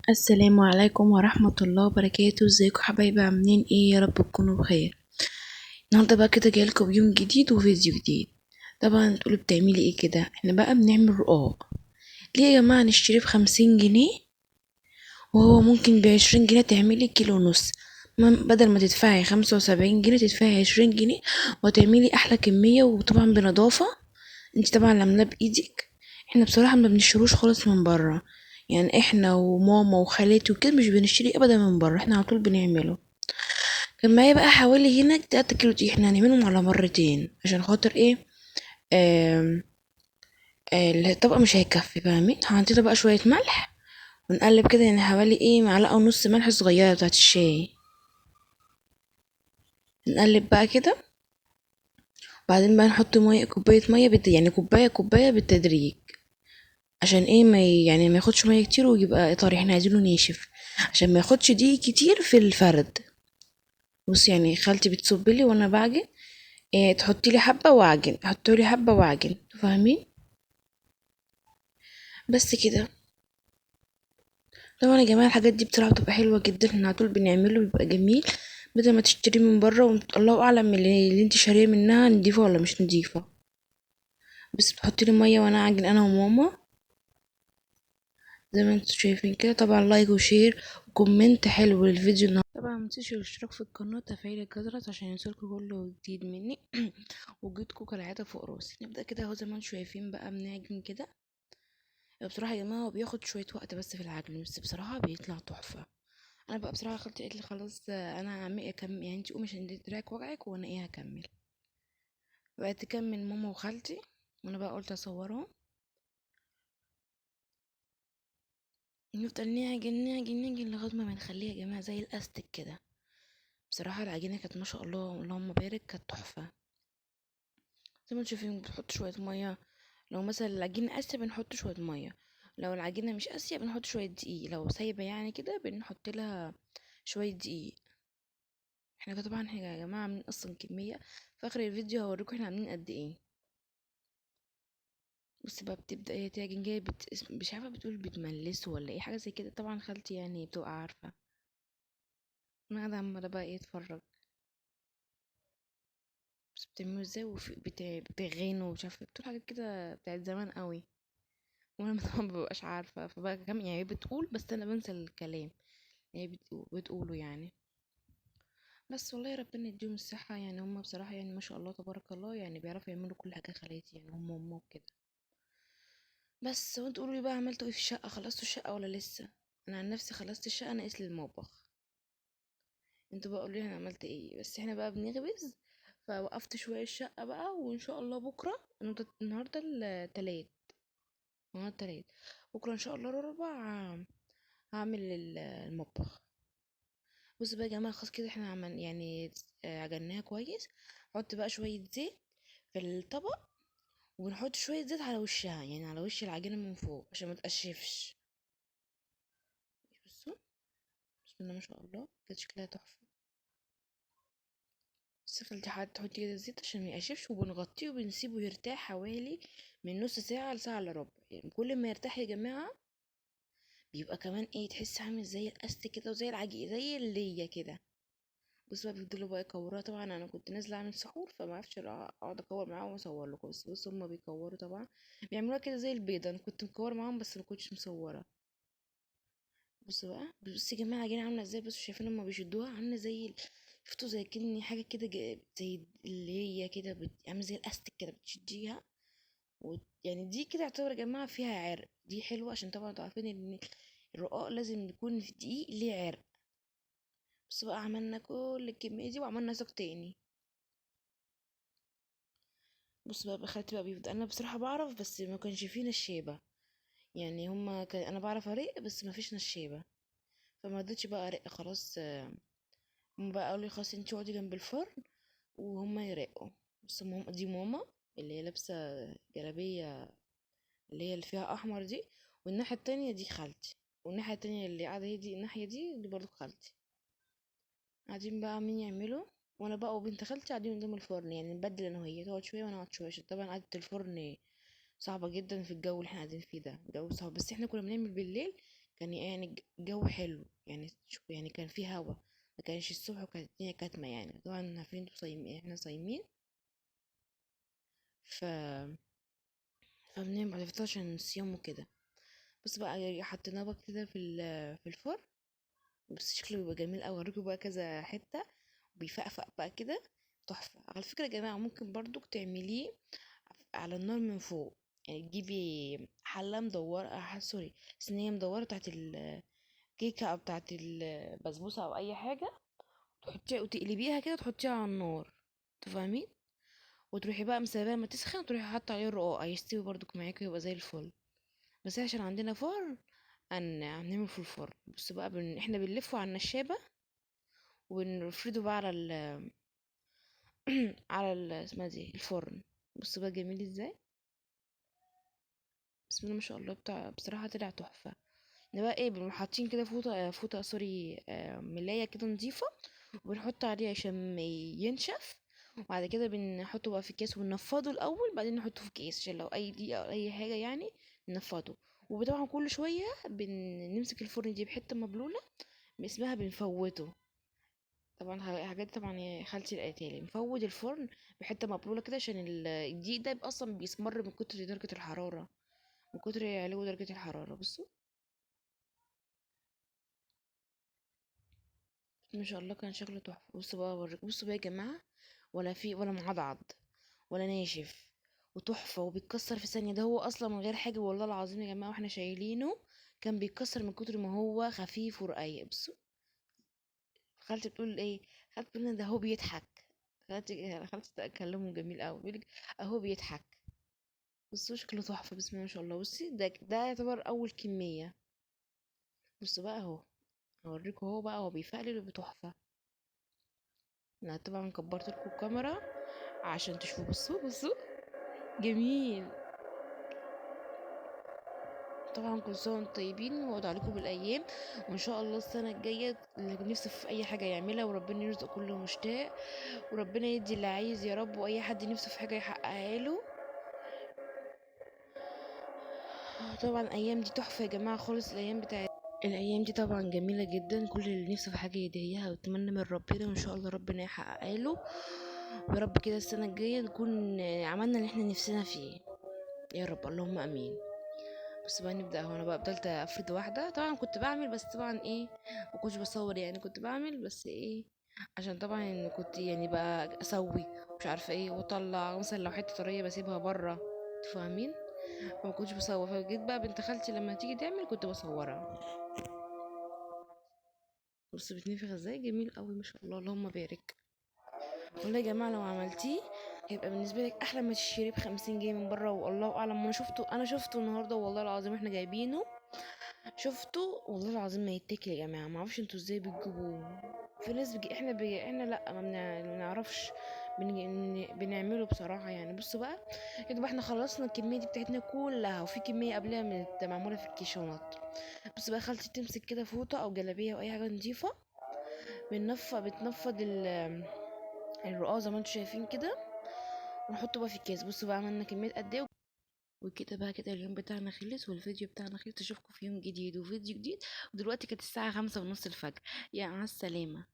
السلام عليكم ورحمة الله وبركاته. ازيكم حبايبي؟ عاملين ايه؟ يا رب تكونوا بخير. النهارده بقى كده جايلكم بيوم جديد وفيديو جديد. طبعا تقولوا بتعملي ايه كده؟ احنا بقى بنعمل رقاق. ليه يا جماعة نشتريه ب50 جنيه وهو ممكن ب20 جنيه تعملي كيلو ونص؟ بدل ما تدفعي 75 جنيه تدفعي 20 جنيه وتعملي احلى كمية، وطبعا بنضافة. انت طبعا اللي عاملاه بايدك. احنا بصراحة ما بنشتروش خالص من بره. يعني احنا وماما وخالتي وكده مش بنشتري ابدا من بره، احنا على طول بنعمله. كان معايا بقى حوالي هنا 3 كيلو دي، احنا هنعملهم على مرتين عشان خاطر ايه؟ آم، الطبق مش هيكفي، فاهمين؟ هنحط بقى شوية ملح ونقلب كده، يعني حوالي ايه، معلقة ونص ملح صغيرة بتاعت الشاي. نقلب بقى كده. وبعدين بقى نحط مية، كوباية مية يعني كوباية كوباية بالتدريج. عشان ايه؟ يعني ما ياخدش مية كتير ويبقى طري، احنا عايزينه ناشف عشان ما ياخدش دقيق كتير في الفرد. بص، يعني خالتي بتصب لي وانا بعجن. إيه، تحطي لي حبه واعجن، تحطي لي حبه واعجن، فاهمين؟ بس كده. طبعا يا جماعه الحاجات دي بصراحه بتبقى حلوه جدا، احنا على طول بنعمله بيبقى جميل. بدل ما تشتري من بره الله اعلم اللي انت شاريه منها نضيفه ولا مش نضيفه. بس بتحطي لي ميه وانا اعجن انا وماما. زي ما انتوا شايفين كده. طبعا لايك وشير وكومنت حلو للفيديو النهارده. طبعا متنسيش الاشتراك في القناه وتفعيل الجرس عشان يوصلكوا كل جديد مني. وجودكم كالعاده فوق راسي. نبدا كده اهو، زي ما انتوا شايفين بقى بنعجن كده. بصراحة يا جماعة هو بياخد شوية وقت بس في العجن، بس بصراحة بيطلع تحفة. انا بقى بصراحة خالتي قالت لي خلاص، انا هعمل اكمل، يعني انتي قومي عشان دراعك وجعك وانا ايه هكمل. بقت تكمل ماما وخالتي، وانا بقى قلت اصورهم. نفضل نعجن نعجن نعجن لغاية ما بنخليها يا جماعة زي الاستك كده. بصراحة العجينة كانت ما شاء الله اللهم بارك، كانت تحفة. زي ما انتوا شايفين بنحط شوية مية. لو مثلا العجينة قاسية بنحط شوية مية. لو العجينة مش قاسية بنحط شوية دقيق. لو سايبة يعني كده بنحط لها شوية دقيق. احنا كده طبعا احنا يا جماعة عاملين اصلا كمية. في اخر الفيديو هوريكم احنا عاملين قد ايه. بس بقى بتبدأ هي تعجن جاية مش عارفة بتقول بتملسه ولا ايه، حاجة زي كده. طبعا خالتي يعني بتبقى عارفة. انا قاعدة عمالة بقى ايه اتفرج. بس بتعملوا ازاي بتغنوا ومش عارفة بتقول حاجات كده بتاعت زمان قوي. وانا طبعا مببقاش عارفة، فبقى كم يعني هي بتقول بس انا بنسى الكلام. هي بتقوله يعني. بس والله ربنا يديهم الصحة، يعني هم بصراحة يعني ما شاء الله تبارك الله، يعني بيعرفوا يعملوا كل حاجة خالاتي، يعني هم وكده. بس وانتوا قولوا لي بقى عملتوا ايه في الشقة؟ خلصتوا الشقة ولا لسه؟ انا عن نفسي خلصت الشقة، ناقص لي المطبخ. انتوا بقى قولوا لي انا عملت ايه. بس احنا بقى بنخبز. فوقفت شوية الشقة بقى، وان شاء الله بكرة. النهاردة التلات. النهاردة التلات. بكرة ان شاء الله الاربع هعمل المطبخ. بص بقى يا جماعة، خلاص كده احنا عمل يعني عجناها كويس. حط بقى شوية زيت في الطبق. ونحط شوية زيت على وشها، يعني على وش العجينة من فوق عشان ما تقشفش. بصوا. بسم الله ما شاء الله، كده شكلها تحفة. بس خليتي حد تحطي كده الزيت عشان ما يقشفش، وبنغطيه وبنسيبه يرتاح حوالي من نص ساعة لساعة الا ربع. يعني كل ما يرتاح يا جماعة بيبقى كمان ايه، تحس عامل زي القست كده وزي العجين زي اللية كده. بص بقى بيفضلوا بقى يكوروها. طبعا انا كنت نازله اعمل سحور فما عرفتش اقعد اكور معاهم واصور لكم. بس هما بيكوروا طبعا. بيعملوها كده زي البيضه. انا كنت مكور معاهم بس ما كنتش مصوره. بص بقى، بص يا جماعه العجينه عامله ازاي. بصوا شايفين لما بيشدوها عامله زي شفتوا زي كأني حاجه كده زي اللي هي كده عامله زي الاستك كده بتشديها. يعني دي كده يعتبر يا جماعه فيها عرق. دي حلوه عشان طبعا انتوا عارفين ان الرقاق لازم يكون في دقيق ليه عرق. بس بقى عملنا كل الكميه دي وعملنا سوق تاني. بص بقى خالتي بقى بيبدأ. انا بصراحه بعرف بس ما كانش فيه نشابه. يعني انا بعرف ارق بس ما فيش نشابه. فما رضيتش بقى ارق خلاص. هما بقى قالوا لي خلاص انتي اقعدي جنب الفرن وهما يرقوا. بس دي ماما اللي هي لابسه جلابيه اللي هي اللي فيها احمر دي. والناحيه التانية دي خالتي. والناحيه التانية اللي قاعده هي دي الناحيه دي برضو خالتي. قاعدين بقى مين يعملوا. وانا بقى وبنت خالتي قاعدين قدام الفرن، يعني نبدل انا وهي، تقعد شويه وانا اقعد شويه عشان طبعا قعدة الفرن صعبة جدا في الجو اللي احنا قاعدين فيه ده. جو صعب. بس احنا كنا بنعمل بالليل. كان يعني الجو حلو يعني، يعني كان في هوا، ما كانش الصبح وكانت الدنيا كاتمة يعني. طبعا عارفين انتوا صايمين، احنا صايمين. ف فبننام بعد الفطار عشان الصيام وكده. بس بقى حطيناه بقى كده في الفرن. بس شكله بيبقى جميل اوي، اوريكم بقى كذا حتة، بيفقفق بقى كده، تحفة. على فكرة يا جماعة ممكن برضو تعمليه على النار من فوق. يعني تجيبي حلة مدورة، سوري، صينية مدورة بتاعت الكيكة أو بتاعت البسبوسة أو أي حاجة، تحطيها وتقلبيها كده، تحطيها على النار، تفهمين؟ وتروحي بقى مسيباها ما تسخن، وتروحي حاطة عليه الرقاق هيستوي برضو معاكي ويبقى زي الفل. بس عشان عندنا فرن هنعمله في الفرن. بص بقى احنا بنلفه على النشابة، ونفرده بقى على على اسمها دي الفرن. بص بقى جميل ازاي، بسم الله ما شاء الله، بصراحة طلع تحفة. ده بقى ايه، بنبقى حاطين كده فوطة سوري، ملاية كده نضيفة، وبنحط عليه عشان ما ينشف. وبعد كده بنحطه بقى في كيس وننفضه الأول، بعدين نحطه في كيس عشان لو أي دقيقة أو أي حاجة يعني ننفضه. وطبعا كل شوية بنمسك الفرن دي بحتة مبلولة اسمها بنفوته. طبعا حاجات طبعا يا خالتي القتالي نفوت الفرن بحتة مبلولة كده، عشان الدقيق ده يبقى أصلا بيسمر من كتر درجة الحرارة، من كتر علو درجة الحرارة. بصوا ما شاء الله كان شكله تحفة. بصوا بقى اوريك، بصوا بقى يا جماعة، ولا في ولا معضعض ولا ناشف، وتحفة وبيتكسر في ثانية. ده هو اصلا من غير حاجة والله العظيم يا جماعة، واحنا شايلينه كان بيتكسر من كتر ما هو خفيف ورقيق. بصوا خالتي بتقول ايه، خالتي بتقول لنا ده هو بيضحك. خالتي تكلمه جميل قوي، بيقولك اهو بيضحك. بصوا شكله تحفة بسم الله ما شاء الله. بصي ده يعتبر اول كمية. بصوا بقى اهو، هوريكم اهو بقى هو بيفقلل وبتحفة. انا طبعا كبرت لكم الكاميرا عشان تشوفوا. بصوا بصوا جميل. طبعا كل سنه وانتم طيبين، وعود عليكم بالايام. وان شاء الله السنه الجايه اللي نفسه في اي حاجه يعملها، وربنا يرزق كل مشتاق، وربنا يدي اللي عايز يا رب، واي حد نفسه في حاجه يحققها له. طبعا الايام دي تحفه يا جماعه خالص، الايام دي طبعا جميله جدا. كل اللي نفسه في حاجه يدعيها ويتمنى من ربنا، وان شاء الله ربنا يحققها له. ويا رب كده السنه الجايه نكون عملنا اللي احنا نفسنا فيه، يا رب اللهم امين. بس بقى نبدأ. هو انا بقى فضلت افرد واحدة، طبعا كنت بعمل بس طبعا ايه، ما كنتش بصور يعني، كنت بعمل بس ايه، عشان طبعا كنت يعني بقى اسوي مش عارفه ايه، واطلع مثلا لو حته طريه بسيبها بره، فاهمين؟ فما كنتش بصور. فجيت بقى بنت خالتي لما تيجي تعمل كنت بصورها. بص بتنفخ ازاي، جميل قوي ما شاء الله اللهم بارك. والله يا جماعه لو عملتيه هيبقى بالنسبه لك احلى ما تشتريه ب50 جنيه من بره. والله اعلم، انا شفته النهارده والله العظيم، احنا جايبينه شفته والله العظيم ما يتاكل يا جماعه. ما اعرفش انتوا ازاي بتجيبوه. في ناس احنا لا ما بنعرفش بنعمله بصراحه يعني. بصوا بقى كده بقى احنا خلصنا الكميه دي بتاعتنا كلها، وفي كميه قبلها معموله في الكيشونات. بص بقى خالتي تمسك كده فوطه او جلابيه او اي حاجه نضيفه، بتنفض الرقاق زي ما انتوا شايفين كده، ونحطه بقى في الكيس. بصوا بقى عملنا كميه قد ايه. وكده بقى كده اليوم بتاعنا خلص، والفيديو بتاعنا خلص. اشوفكم في يوم جديد وفيديو جديد. ودلوقتي كانت الساعة 5:30 الفجر. يا مع السلامة.